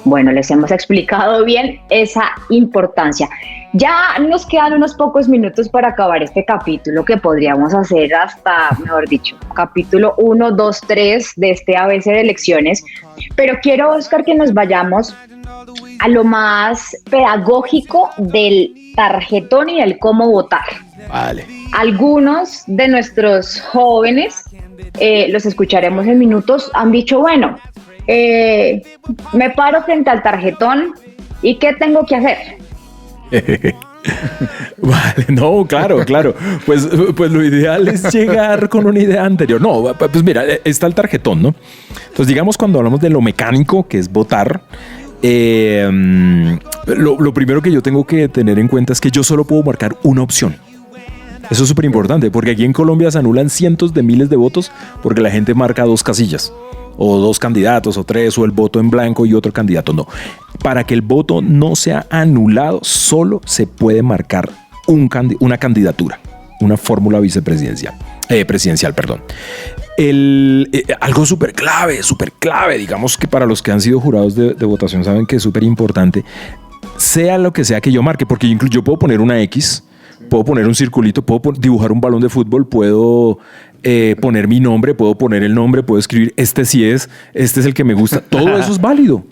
Speaker 2: bueno, les hemos explicado bien esa importancia. Ya nos quedan unos pocos minutos para acabar este capítulo, que podríamos hacer hasta, mejor dicho, capítulo 1, 2, 3 de este ABC de elecciones. Pero quiero, Oscar, que nos vayamos a lo más pedagógico del tarjetón y del cómo votar.
Speaker 6: Vale.
Speaker 2: Algunos de nuestros jóvenes, los escucharemos en minutos, han dicho, bueno, me paro frente al tarjetón y ¿qué tengo que hacer?
Speaker 6: Vale, no, claro. Pues lo ideal es llegar con una idea anterior. No, pues mira, está el tarjetón, ¿no? Entonces, digamos, cuando hablamos de lo mecánico, que es votar, lo primero que yo tengo que tener en cuenta es que yo solo puedo marcar una opción. Eso es súper importante, porque aquí en Colombia se anulan cientos de miles de votos porque la gente marca 2 casillas, o 2 candidatos, o 3, o el voto en blanco y otro candidato. No. Para que el voto no sea anulado, solo se puede marcar una candidatura, una fórmula presidencial, perdón. Algo súper clave, digamos que para los que han sido jurados de votación saben que es súper importante, sea lo que sea que yo marque, porque yo puedo poner una X, puedo poner un circulito, puedo dibujar un balón de fútbol, puedo poner mi nombre, puedo poner el nombre, puedo escribir este es el que me gusta. Todo eso es válido,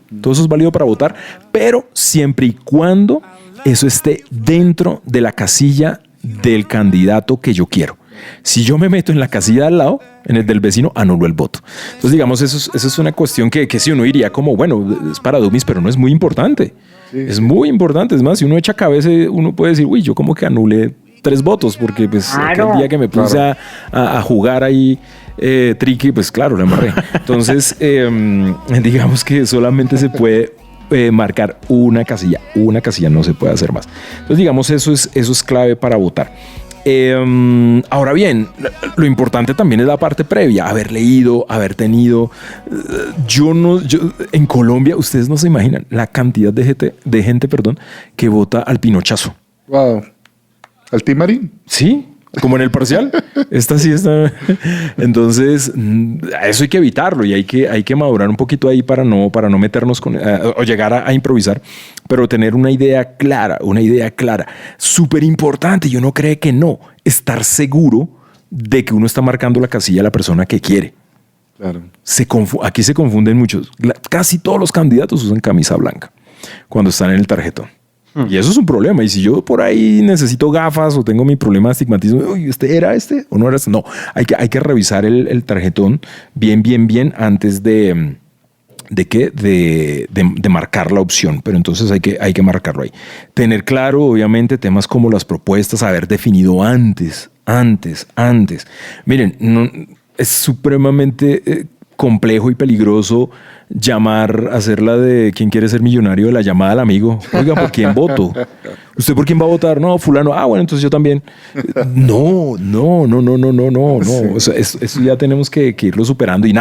Speaker 6: para votar, pero siempre y cuando eso esté dentro de la casilla del candidato que yo quiero. Si yo me meto en la casilla de al lado, en el del vecino, anulo el voto. Entonces, digamos, eso es una cuestión que si uno diría como, bueno, es para dummies, pero no es muy importante. Sí. Es muy importante. Es más, si uno echa cabeza, uno puede decir, uy, yo como que anulé 3 votos, porque pues el día que me puse a jugar ahí triqui, pues claro, la embarré. Entonces, digamos que solamente se puede marcar una casilla, no se puede hacer más. Entonces, digamos, eso es clave para votar. Ahora bien, lo importante también es la parte previa, haber leído, haber tenido. En Colombia, ustedes no se imaginan la cantidad de gente que vota al pinochazo.
Speaker 8: Wow. ¿Al Timarín?
Speaker 6: Sí, como en el parcial. Esta sí está. Entonces, eso hay que evitarlo y hay que madurar un poquito ahí para no meternos o llegar a improvisar, pero tener una idea clara. Súper importante. Y uno cree que no. Estar seguro de que uno está marcando la casilla a la persona que quiere.
Speaker 8: Claro.
Speaker 6: Aquí se confunden muchos. Casi todos los candidatos usan camisa blanca cuando están en el tarjetón. Y eso es un problema. Y si yo por ahí necesito gafas o tengo mi problema de astigmatismo, uy, ¿era este o no era este? No, hay que revisar el tarjetón bien antes de marcar la opción. Pero entonces hay que marcarlo ahí. Tener claro, obviamente, temas como las propuestas, haber definido antes. Miren, es supremamente complejo y peligroso hacer la de ¿quién quiere ser millonario? De la llamada al amigo. Oiga, ¿por quién voto? ¿Usted por quién va a votar? No, fulano. Ah, bueno, entonces yo también. No. O sea, eso ya tenemos que irlo superando y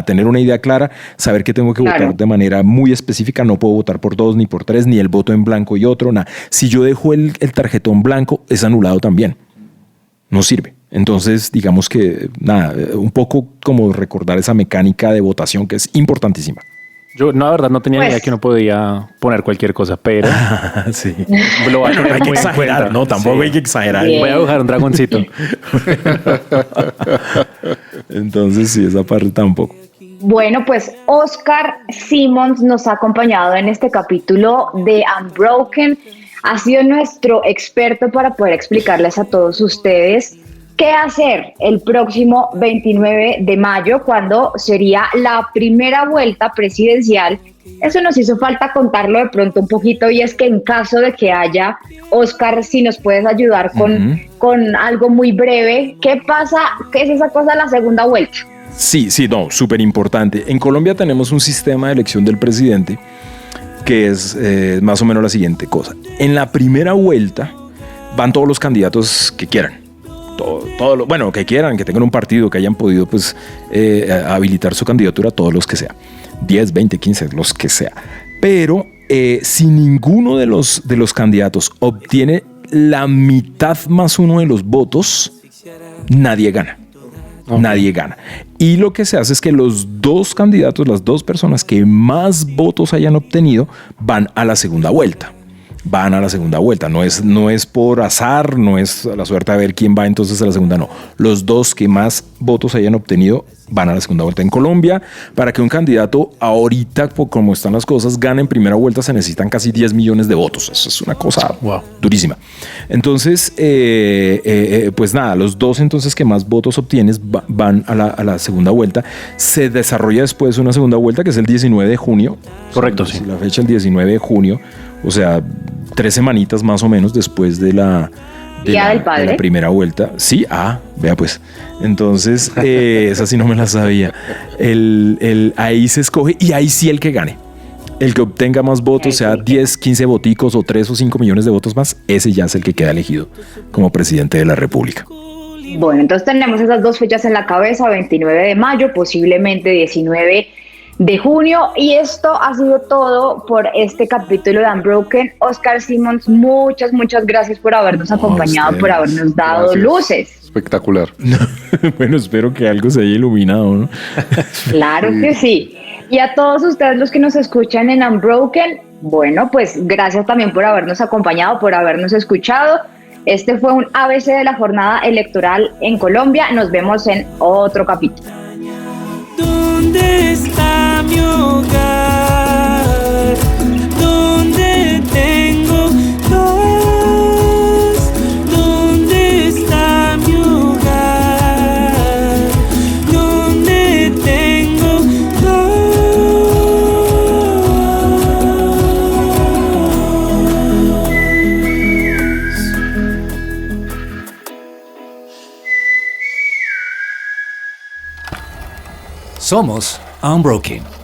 Speaker 6: tener una idea clara, saber que tengo que votar de manera muy específica. No puedo votar por 2 ni por 3, ni el voto en blanco y otro, nada. Si yo dejo el tarjetón blanco, es anulado también. No sirve. Entonces, digamos que un poco como recordar esa mecánica de votación que es importantísima.
Speaker 7: Yo, la verdad, no tenía idea que uno podía poner cualquier cosa, pero
Speaker 6: sí.
Speaker 7: Lo voy a tener
Speaker 6: Hay que
Speaker 7: muy en
Speaker 6: exagerar,
Speaker 7: cuenta.
Speaker 6: no, tampoco hay que exagerar.
Speaker 7: Voy a dibujar un dragoncito.
Speaker 6: Entonces, sí, esa parte tampoco.
Speaker 2: Bueno, pues Oscar Simmons nos ha acompañado en este capítulo de Unbroken. Ha sido nuestro experto para poder explicarles a todos ustedes qué hacer el próximo 29 de mayo, cuando sería la primera vuelta presidencial. Eso nos hizo falta contarlo de pronto un poquito, y es que en caso de que haya, Oscar, si nos puedes ayudar con algo muy breve, ¿qué pasa? ¿Qué es esa cosa de la segunda vuelta?
Speaker 6: Sí, súper importante. En Colombia tenemos un sistema de elección del presidente que es más o menos la siguiente cosa. En la primera vuelta van todos los candidatos que quieran. Que quieran, que tengan un partido, que hayan podido habilitar su candidatura, todos los que sea. 10, 20, 15, los que sea. Pero si ninguno de los candidatos obtiene la mitad más uno de los votos, nadie gana. Okay. Nadie gana. Y lo que se hace es que los dos candidatos, las dos personas que más votos hayan obtenido, van a la segunda vuelta. No es por azar, no es a la suerte de ver quién va entonces a la segunda, no. Los dos que más votos hayan obtenido van a la segunda vuelta. En Colombia, para que un candidato ahorita, como están las cosas, gane en primera vuelta, se necesitan casi 10 millones de votos. Eso es una cosa durísima. Entonces, los dos entonces que más votos obtienes van a la segunda vuelta. Se desarrolla después una segunda vuelta que es el 19 de junio.
Speaker 7: Correcto, sí.
Speaker 6: La fecha el 19 de junio. O sea, 3 semanitas más o menos después de la primera vuelta. Sí, vea pues. Entonces, esa sí no me la sabía. Ahí se escoge y ahí sí el que gane. El que obtenga más votos, sea 10, 15 voticos o 3 o 5 millones de votos más, ese ya es el que queda elegido como presidente de la República.
Speaker 2: Bueno, entonces tenemos esas dos fechas en la cabeza: 29 de mayo, posiblemente 19 de junio. Y esto ha sido todo por este capítulo de Unbroken. Oscar Simmons, muchas gracias por habernos acompañado, por habernos dado luces.
Speaker 8: Espectacular.
Speaker 6: Bueno, espero que algo se haya iluminado, ¿no?
Speaker 2: Claro que sí. Y a todos ustedes los que nos escuchan en Unbroken, bueno, pues gracias también por habernos acompañado, por habernos escuchado. Este fue un ABC de la jornada electoral en Colombia. Nos vemos en otro capítulo.
Speaker 9: ¿Dónde está mi hogar? ¿Dónde tengo paz? ¿Dónde está mi hogar? ¿Dónde tengo
Speaker 1: Somos Unbroken.